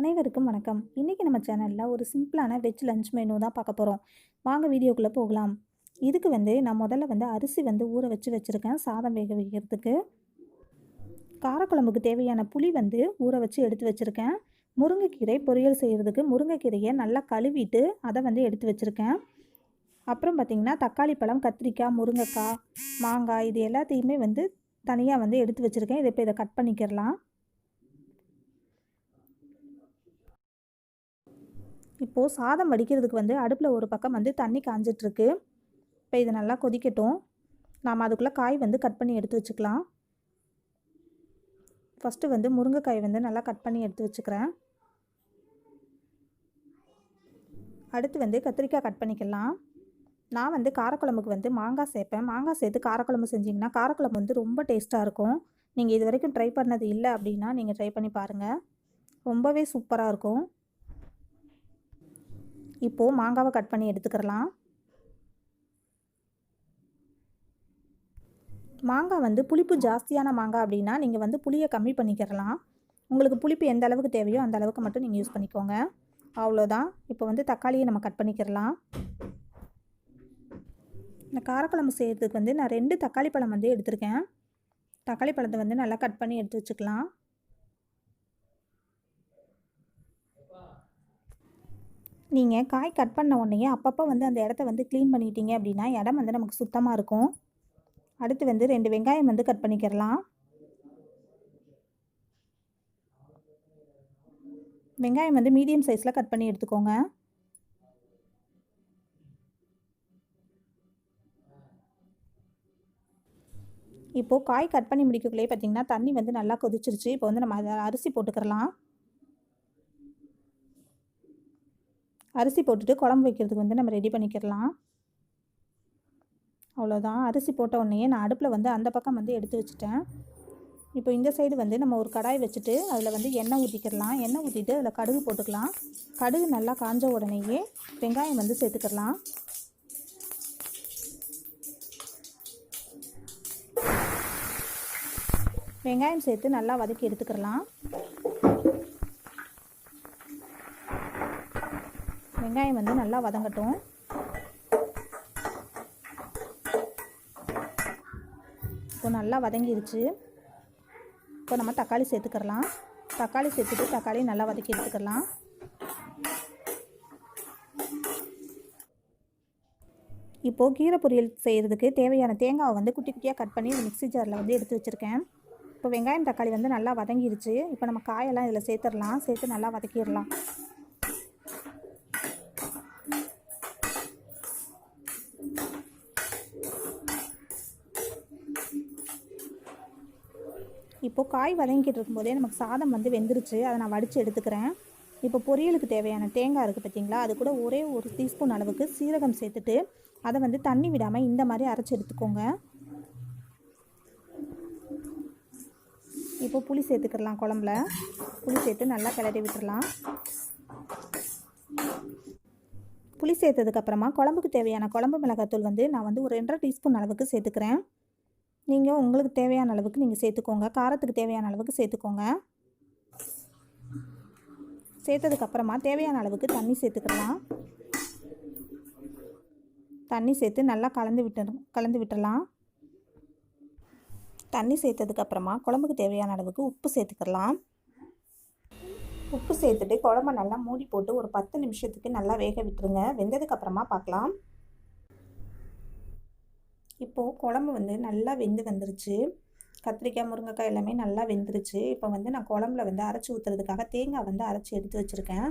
அனைவருக்கும் வணக்கம். இன்றைக்கி நம்ம சேனலில் ஒரு சிம்பிளான வெஜ் லஞ்ச் மெனு தான் பார்க்க போகிறோம். வாங்க வீடியோக்குள்ளே போகலாம். இதுக்கு நான் முதல்ல அரிசி ஊற வச்சுருக்கேன் சாதம் வேக வைக்கிறதுக்கு. காரக்குழம்புக்கு தேவையான புளி ஊற வச்சு எடுத்து வச்சுருக்கேன். முருங்கைக்கீரை பொரியல் செய்கிறதுக்கு முருங்கைக்கீரையை நல்லா கழுவிட்டு அதை எடுத்து வச்சுருக்கேன். அப்புறம் பார்த்திங்கன்னா தக்காளி பழம், கத்திரிக்காய், முருங்கைக்காய், மாங்காய் இது எல்லாத்தையுமே தனியாக எடுத்து வச்சுருக்கேன். இதை கட் பண்ணிக்கிறலாம். இப்போது சாதம் வடிக்கிறதுக்கு அடுப்பில் ஒரு பக்கம் தண்ணி காஞ்சிட்ருக்கு. இப்போ இது நல்லா கொதிக்கட்டும். நாம் அதுக்குள்ளே காய் கட் பண்ணி எடுத்து வச்சுக்கலாம். ஃபஸ்ட்டு முருங்கைக்காய் நல்லா கட் பண்ணி எடுத்து வச்சுக்கிறேன். அடுத்து கத்திரிக்காய் கட் பண்ணிக்கலாம். நான் காரக்குழம்புக்கு மாங்காய் சேர்ப்பேன். மாங்காய் சேர்த்து காரக்குழம்பு செஞ்சிங்கன்னா காரக்குழம்பு ரொம்ப டேஸ்ட்டாக இருக்கும். நீங்கள் இது வரைக்கும் ட்ரை பண்ணது இல்லை அப்படின்னா நீங்கள் ட்ரை பண்ணி பாருங்கள். ரொம்பவே சூப்பராக இருக்கும். இப்போது மாங்காவை கட் பண்ணி எடுத்துக்கிறலாம். மாங்காய் புளிப்பு ஜாஸ்தியான மாங்காய் அப்படின்னா நீங்கள் புளியை கம்மி பண்ணிக்கிறலாம். உங்களுக்கு புளிப்பு எந்த அளவுக்கு தேவையோ அந்த அளவுக்கு மட்டும் நீங்கள் யூஸ் பண்ணிக்கோங்க. அவ்வளோதான். இப்போ தக்காளியை நம்ம கட் பண்ணிக்கிறலாம். இந்த காரக்குழம்பு செய்கிறதுக்கு நான் 2 தக்காளி பழம் எடுத்திருக்கேன். தக்காளி பழத்தை நல்லா கட் பண்ணி எடுத்து வச்சுக்கலாம். நீங்கள் காய் கட் பண்ண உடனே அப்பப்போ அந்த இடத்த க்ளீன் பண்ணிட்டீங்க அப்படின்னா இடம் நமக்கு சுத்தமாக இருக்கும். அடுத்து 2 வெங்காயம் கட் பண்ணிக்கிறலாம். வெங்காயம் மீடியம் சைஸில் கட் பண்ணி எடுத்துக்கோங்க. இப்போது காய் கட் பண்ணி முடிக்கக்குள்ளே பார்த்திங்கன்னா தண்ணி நல்லா கொதிச்சிருச்சு. இப்போ நம்ம அரிசி போட்டுக்கிறலாம். அரிசி போட்டுட்டு குழம்பு வைக்கிறதுக்கு நம்ம ரெடி பண்ணிக்கிறலாம். அவ்வளோதான். அரிசி போட்ட உடனே நான் அடுப்பில் அந்த பக்கம் எடுத்து வச்சுட்டேன். இப்போ இந்த சைடு நம்ம ஒரு கடாய் வச்சுட்டு அதில் எண்ணெய் ஊற்றிக்கிறலாம். எண்ணெய் ஊற்றிட்டு அதில் கடுகு போட்டுக்கலாம். கடுகு நல்லா காஞ்ச உடனேயே வெங்காயம் சேர்த்துக்கிறலாம். வெங்காயம் சேர்த்து நல்லா வதக்கி எடுத்துக்கிறலாம். வெங்காயம் நல்லா வதங்கட்டும். இப்போ நல்லா வதங்கிருச்சு. இப்போ நம்ம தக்காளி சேர்த்துக்கிறலாம். தக்காளி சேர்த்துட்டு தக்காளி நல்லா வதக்கி எடுத்துக்கலாம். இப்போது கீரை பொரியல் செய்கிறதுக்கு தேவையான தேங்காவை குட்டி குட்டியாக கட் பண்ணி மிக்ஸி ஜாரில் எடுத்து வச்சுருக்கேன். இப்போ வெங்காயம் தக்காளி நல்லா வதங்கிருச்சு. இப்போ நம்ம காயெல்லாம் இதில் சேர்த்துடலாம். சேர்த்து நல்லா வதக்கிடலாம். இப்போது காய் வதங்கிட்டு இருக்கும்போதே நமக்கு சாதம் வெந்துருச்சு. அதை நான் வடித்து எடுத்துக்கிறேன். இப்போ பொரியலுக்கு தேவையான தேங்காய் இருக்குது பார்த்திங்களா, அது கூட ஒரே 1 டீஸ்பூன் அளவுக்கு சீரகம் சேர்த்துட்டு அதை தண்ணி விடாமல் இந்த மாதிரி அரைச்சி எடுத்துக்கோங்க. இப்போ புளி சேர்த்துக்கிறலாம். குழம்புல புளி சேர்த்து நல்லா கிளறி விட்டுடலாம். புளி சேர்த்ததுக்கப்புறமா குழம்புக்கு தேவையான குழம்பு மிளகாத்தூள் நான் ஒரு 2.5 டீஸ்பூன் அளவுக்கு சேர்த்துக்கிறேன். நீங்கள் உங்களுக்கு தேவையான அளவுக்கு நீங்கள் சேர்த்துக்கோங்க. காரத்துக்கு தேவையான அளவுக்கு சேர்த்துக்கோங்க. சேர்த்ததுக்கப்புறமா தேவையான அளவுக்கு தண்ணி சேர்த்துக்கலாம். தண்ணி சேர்த்து நல்லா கலந்து விட்டுடலாம். தண்ணி சேர்த்ததுக்கப்புறமா குழம்புக்கு தேவையான அளவுக்கு உப்பு சேர்த்துக்கலாம். உப்பு சேர்த்துட்டு குழம்ப நல்லா மூடி போட்டு ஒரு 10 நிமிஷத்துக்கு நல்லா வேக விட்டுருங்க. வெந்ததுக்கப்புறமா பார்க்கலாம். இப்போது குழம்பு நல்லா வெந்து வந்துருச்சு. கத்திரிக்காய், முருங்கைக்காய் எல்லாமே நல்லா வெந்துருச்சு. இப்போ நான் குழம்புல அரைச்சி ஊற்றுறதுக்காக தேங்காய் அரைச்சி எடுத்து வச்சுருக்கேன்.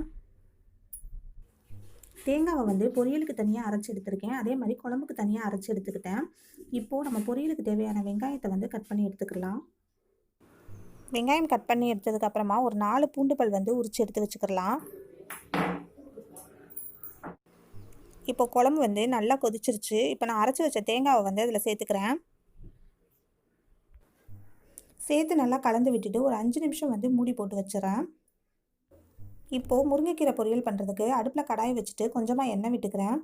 தேங்காவை பொரியலுக்கு தனியாக அரைச்சி எடுத்துருக்கேன். அதே மாதிரி குழம்புக்கு தனியாக அரைச்சி எடுத்துக்கிட்டேன். இப்போது நம்ம பொரியலுக்கு தேவையான வெங்காயத்தை கட் பண்ணி எடுத்துக்கலாம். வெங்காயம் கட் பண்ணி எடுத்ததுக்கப்புறமா ஒரு 4 பூண்டு பல் உரித்து எடுத்து வச்சுக்கலாம். இப்போ குழம்பு நல்லா கொதிச்சிருச்சு. இப்போ நான் அரைச்சி வச்ச தேங்காவை அதில் சேர்த்துக்கிறேன். சேர்த்து நல்லா கலந்து விட்டுட்டு ஒரு 5 நிமிஷம் மூடி போட்டு வச்சுறேன். இப்போது முருங்கைக்கீரை பொரியல் பண்ணுறதுக்கு அடுப்பில் கடாயை வச்சுட்டு கொஞ்சமாக எண்ணெய் விட்டுக்கிறேன்.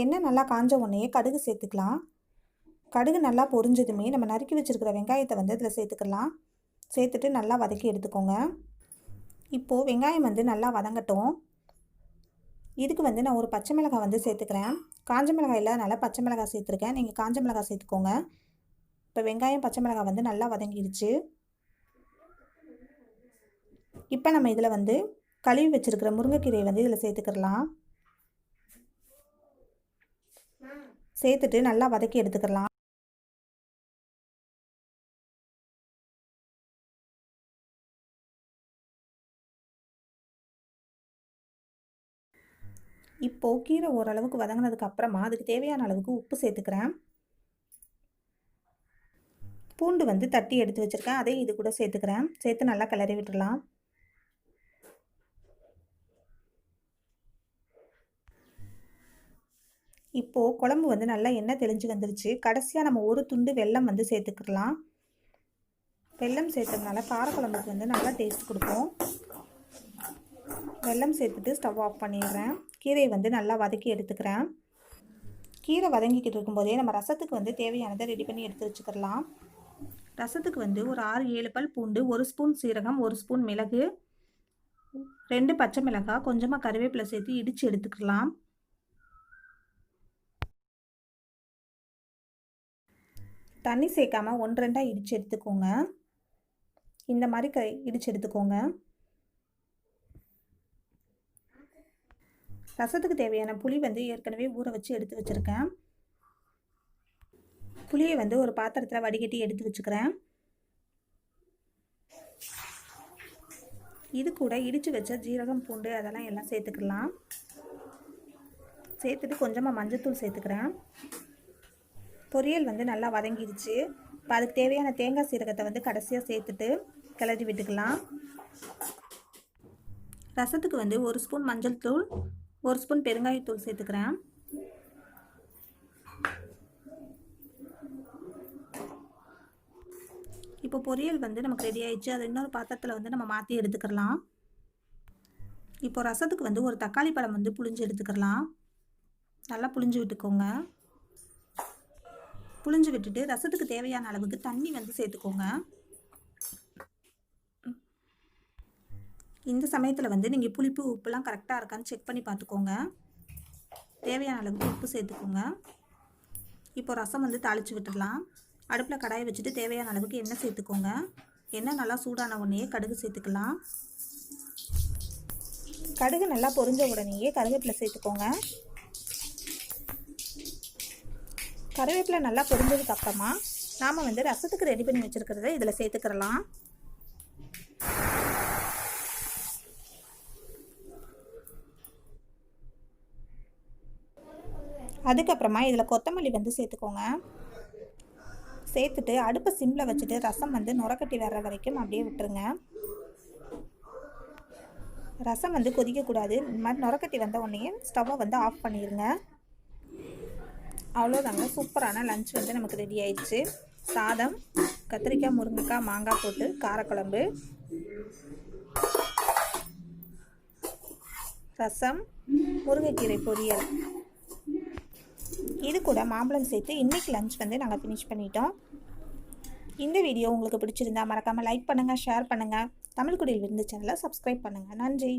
எண்ணெய் நல்லா காஞ்ச உடனே கடுகு சேர்த்துக்கலாம். கடுகு நல்லா பொரிஞ்சதுமே நம்ம நறுக்கி வச்சுருக்கிற வெங்காயத்தை இதில் சேர்த்துக்கலாம். சேர்த்துட்டு நல்லா வதக்கி எடுத்துக்கோங்க. இப்போது வெங்காயம் வந்து நல்லா வதங்கட்டும். இதுக்கு வந்து நான் ஒரு பச்சை மிளகாய் வந்து சேர்த்துக்கிறேன். காஞ்ச மிளகாய் இல்லாதனால பச்சை மிளகாய் சேர்த்துருக்கேன். நீங்கள் காஞ்ச மிளகாய் சேர்த்துக்கோங்க. இப்போ வெங்காயம் பச்சை மிளகாய் வந்து நல்லா வதங்கிடுச்சு. இப்போ நம்ம இதில் வந்து கழுவி வச்சுருக்கிற முருங்கைக்கீரையை வந்து இதில் சேர்த்துக்கிடலாம். சேர்த்துட்டு நல்லா வதக்கி எடுத்துக்கலாம். இப்போது கீரை ஓரளவுக்கு வதங்கினதுக்கு அப்புறமா அதுக்கு தேவையான அளவுக்கு உப்பு சேர்த்துக்கிறேன். பூண்டு வந்து தட்டி எடுத்து வச்சுருக்கேன், அதையும் இது கூட சேர்த்துக்கிறேன். சேர்த்து நல்லா கிளறி விட்டுடலாம். இப்போது குழம்பு வந்து நல்லா எண்ணெய் தெளிஞ்சு வந்துருச்சு. கடைசியாக நம்ம ஒரு துண்டு வெல்லம் வந்து சேர்த்துக்கலாம். வெல்லம் சேர்த்ததுனால காரக்குழம்புக்கு வந்து நல்லா டேஸ்ட் கொடுக்கும். வெல்லம் சேர்த்துட்டு ஸ்டவ் ஆஃப் பண்ணிடுறேன். கீரையை வந்து நல்லா வதக்கி எடுத்துக்கிறேன். கீரை வதங்கிக்கிட்டு இருக்கும்போதே நம்ம ரசத்துக்கு வந்து தேவையானதை ரெடி பண்ணி எடுத்து வச்சுக்கலாம். ரசத்துக்கு வந்து ஒரு 6-7 பல் பூண்டு, 1 ஸ்பூன் சீரகம், 1 ஸ்பூன் மிளகு, 2 பச்சை மிளகாய், கொஞ்சமாக கருவேப்பிலை சேர்த்து இடித்து எடுத்துக்கலாம். தண்ணி சேர்க்காமல் 1-2 இடித்து எடுத்துக்கோங்க. இந்த மாதிரி இடித்து எடுத்துக்கோங்க. ரசத்துக்கு தேவையான புளி வந்து ஏற்கனவே ஊற வச்சு எடுத்து வச்சுருக்கேன். புளியை வந்து ஒரு பாத்திரத்தில் வடிகட்டி எடுத்து வச்சுக்கிறேன். இது கூட இடித்து வச்ச ஜீரகம், பூண்டு அதெல்லாம் எல்லாம் சேர்த்துக்கலாம். சேர்த்துட்டு கொஞ்சமாக மஞ்சள்தூள் சேர்த்துக்கிறேன். பொரியல் வந்து நல்லா வதங்கிடுச்சு. இப்போ அதுக்கு தேவையான தேங்காய் சீரகத்தை வந்து கடைசியாக சேர்த்துட்டு கிளறி விட்டுக்கலாம். ரசத்துக்கு வந்து 1 ஸ்பூன் மஞ்சள் தூள், 1 ஸ்பூன் பெருங்காயத்தூள் சேர்த்துக்கிறேன். இப்போ பொரியல் வந்து நமக்கு ரெடி ஆயிடுச்சு. அதை இன்னொரு பாத்திரத்தில் வந்து நம்ம மாற்றி எடுத்துக்கலாம். இப்போ ரசத்துக்கு வந்து ஒரு தக்காளி பழம் வந்து புளிஞ்சு எடுத்துக்கலாம். நல்லா புளிஞ்சு விட்டுக்கோங்க. புளிஞ்சு விட்டுட்டு ரசத்துக்கு தேவையான அளவுக்கு தண்ணி வந்து சேர்த்துக்கோங்க. இந்த சமயத்தில் வந்து நீங்கள் புளிப்பு உப்புலாம் கரெக்டாக இருக்கான்னு செக் பண்ணி பார்த்துக்கோங்க. தேவையான அளவுக்கு உப்பு சேர்த்துக்கோங்க. இப்போ ரசம் வந்து தாளித்து விட்டுடலாம். அடுப்பில் கடாயை வச்சுட்டு தேவையான அளவுக்கு எண்ணெய் சேர்த்துக்கோங்க. எண்ணெய் நல்லா சூடான உடனேயே கடுகு சேர்த்துக்கலாம். கடுகு நல்லா பொரிஞ்ச உடனேயே கருவேப்பிலை சேர்த்துக்கோங்க. கருவேப்பிலை நல்லா பொரிஞ்சதுக்கு அப்புறமா நாம் வந்து ரசத்துக்கு ரெடி பண்ணி வச்சுருக்கிறத இதில் சேர்த்துக்கிறலாம். அதுக்கப்புறமா இதில் கொத்தமல்லி வந்து சேர்த்துக்கோங்க. சேர்த்துட்டு அடுப்பை சிம்மில் வச்சுட்டு ரசம் வந்து நுரக்கட்டி வர்ற வரைக்கும் அப்படியே விட்டுருங்க. ரசம் வந்து கொதிக்கக்கூடாது. இந்த மாதிரி நுரக்கட்டி வந்த உடனே ஸ்டவ்வை வந்து ஆஃப் பண்ணிடுங்க. அவ்வளோதாங்க, சூப்பரான லஞ்ச் வந்து நமக்கு ரெடி ஆயிடுச்சு. சாதம், கத்திரிக்காய், முருங்கைக்காய், மாங்காய் போட்டு காரக்குழம்பு, ரசம், முருங்கைக்கீரை பொரியல், இது கூட மாம்பழம் சேர்த்து இன்றைக்கி லஞ்ச் வந்து நாங்கள் ஃபினிஷ் பண்ணிட்டோம். இந்த வீடியோ உங்களுக்கு பிடிச்சிருந்தா மறக்காமல் லைக் பண்ணுங்கள், ஷேர் பண்ணுங்கள். தமிழ் குடியில் விருந்து சேனலை சப்ஸ்கிரைப் பண்ணுங்கள். நன்றி.